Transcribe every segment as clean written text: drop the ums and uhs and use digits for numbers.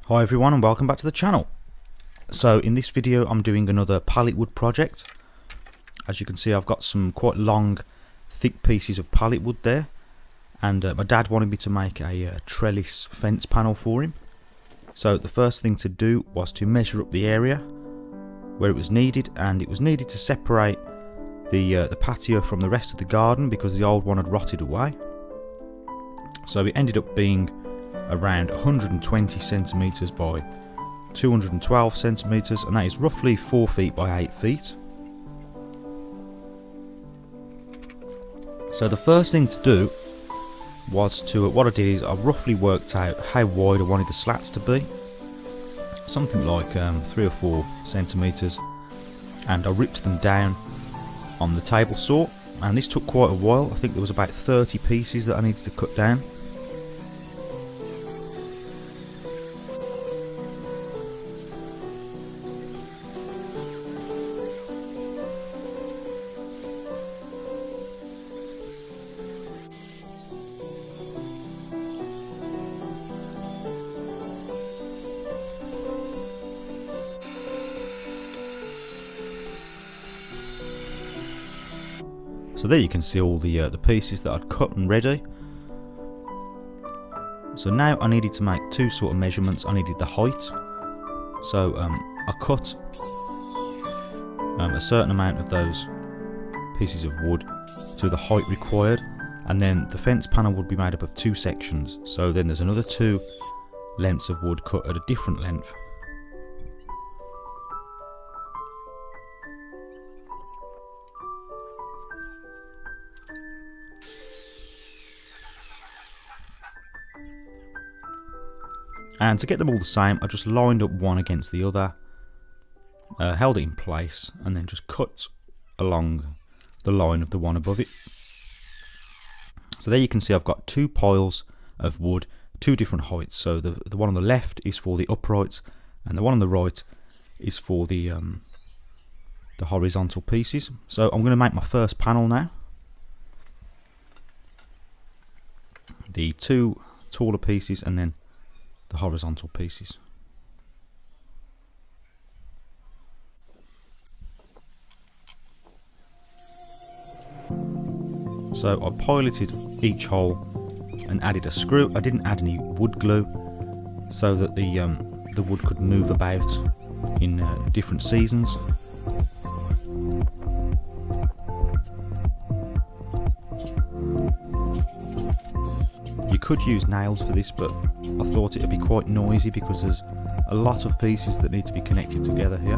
Hi everyone and welcome back to the channel. So in this video I'm doing another pallet wood project. As you can see, I've got some quite long thick pieces of pallet wood there, and my dad wanted me to make a trellis fence panel for him. So the first thing to do was to measure up the area where it was needed, and it was needed to separate the patio from the rest of the garden because the old one had rotted away. So it ended up being around 120 centimeters by 212 centimeters, and that is roughly 4 feet by 8 feet. So the first thing to do was what I did is I roughly worked out how wide I wanted the slats to be, something like 3 or 4 centimeters, and I ripped them down on the table saw, and this took quite a while. I think there was about 30 pieces that I needed to cut down. So there you can see all the pieces that I'd cut and ready. So now I needed to make two sort of measurements. I needed the height. So I cut a certain amount of those pieces of wood to the height required, and then the fence panel would be made up of 2 sections. So then there's another 2 lengths of wood cut at a different length. And to get them all the same, I just lined up one against the other, held it in place, and then just cut along the line of the one above it. So there you can see I've got 2 piles of wood, 2 different heights. So the one on the left is for the uprights, and the one on the right is for the horizontal pieces. So I'm going to make my first panel now. The 2 taller pieces and then the horizontal pieces. So I piloted each hole and added a screw. I didn't add any wood glue so that the wood could move about in different seasons. You could use nails for this, but I thought it would be quite noisy because there's a lot of pieces that need to be connected together here.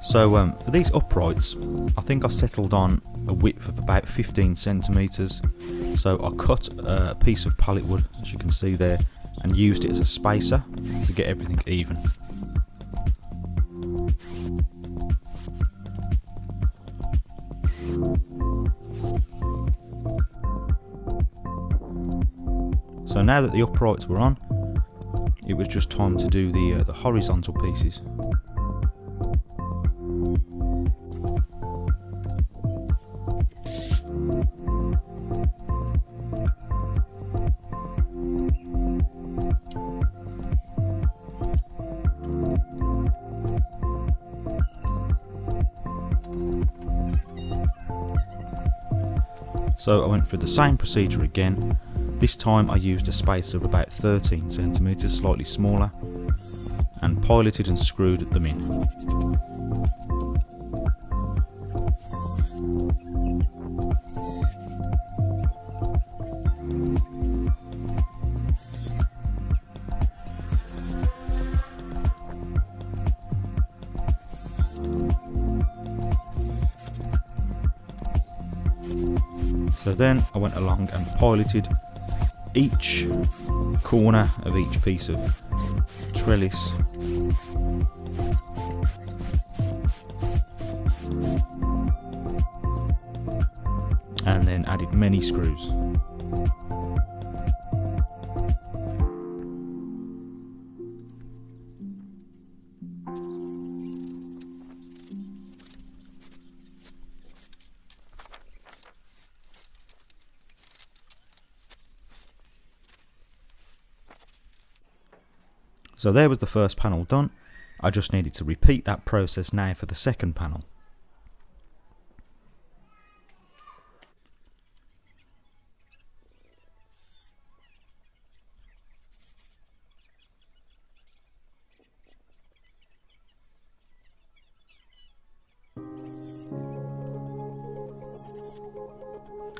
So for these uprights, I think I settled on a width of about 15 centimeters. So I cut a piece of pallet wood, as you can see there, and used it as a spacer to get everything even. So now that the uprights were on, it was just time to do the horizontal pieces. So I went through the same procedure again. This time I used a spacer of about 13 centimeters, slightly smaller, and piloted and screwed them in. So then I went along and piloted each corner of each piece of trellis and then added many screws. So there was the first panel done. I just needed to repeat that process now for the second panel.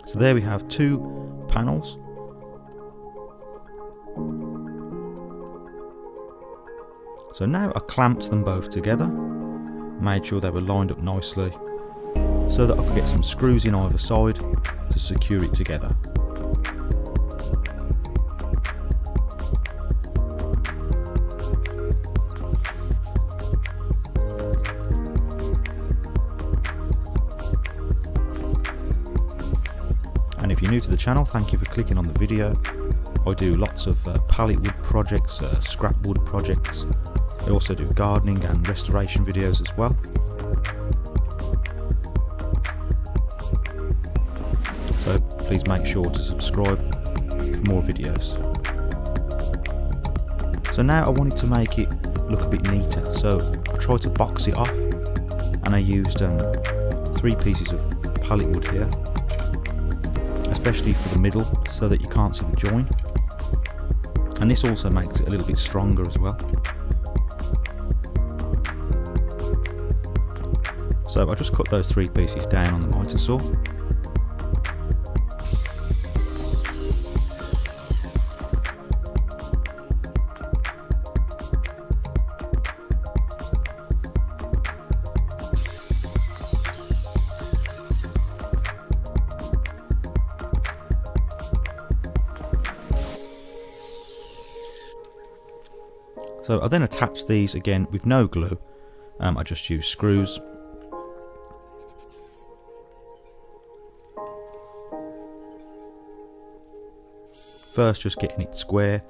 So there we have two panels. So now I clamped them both together, made sure they were lined up nicely so that I could get some screws in either side to secure it together. And if you're new to the channel, thank you for clicking on the video. I do lots of pallet wood projects, scrap wood projects. I also do gardening and restoration videos as well. So please make sure to subscribe for more videos. So now I wanted to make it look a bit neater, so I tried to box it off, and I used 3 pieces of pallet wood here, especially for the middle so that you can't see the join, and this also makes it a little bit stronger as well. So I just cut those 3 pieces down on the miter saw. So I then attached these again with no glue. I just used screws. First just getting it square,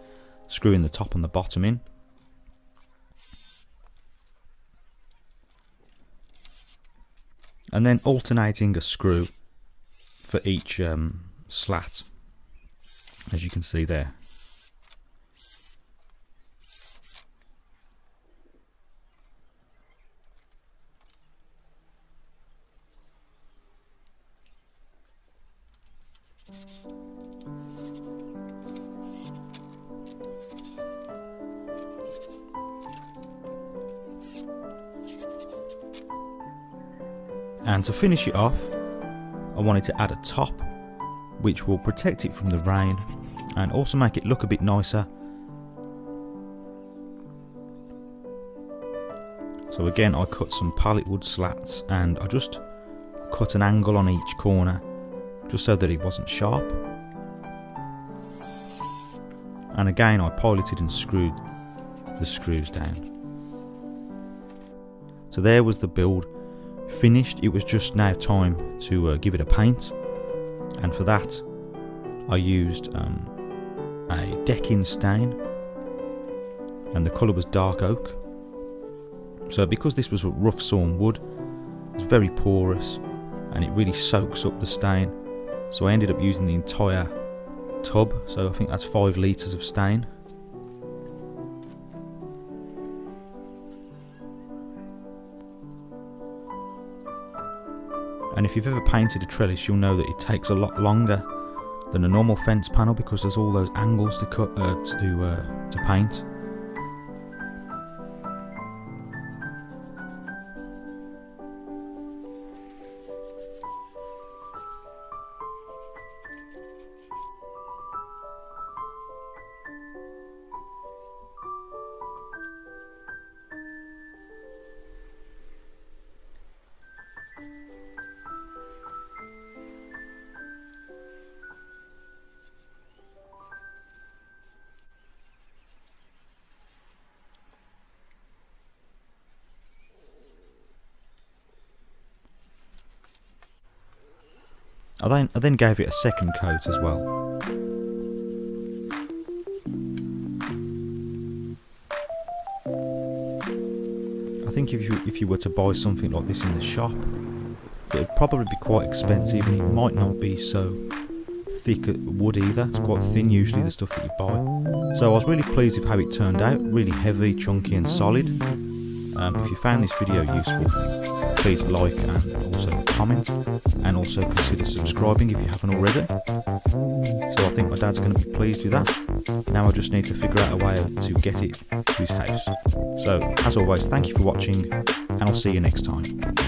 screwing the top and the bottom in. And then alternating a screw for each slat, as you can see there. And to finish it off, I wanted to add a top which will protect it from the rain and also make it look a bit nicer. So again, I cut some pallet wood slats and I just cut an angle on each corner just so that it wasn't sharp. And again, I piloted and screwed the screws down. So there was the build finished. It was just now time to give it a paint, and for that I used a decking stain, and the colour was dark oak. So because this was rough sawn wood, it's very porous and it really soaks up the stain, so I ended up using the entire tub, so I think that's 5 litres of stain. And if you've ever painted a trellis, you'll know that it takes a lot longer than a normal fence panel because there's all those angles to cut to paint. I then gave it a second coat as well. I think if you were to buy something like this in the shop, it would probably be quite expensive and it might not be so thick wood either. It's quite thin usually, the stuff that you buy. So I was really pleased with how it turned out. Really heavy, chunky and solid. If you found this video useful, please like and also comment, and also consider subscribing if you haven't already. So I think my dad's going to be pleased with that. Now I just need to figure out a way to get it to his house. So as always, thank you for watching, and I'll see you next time.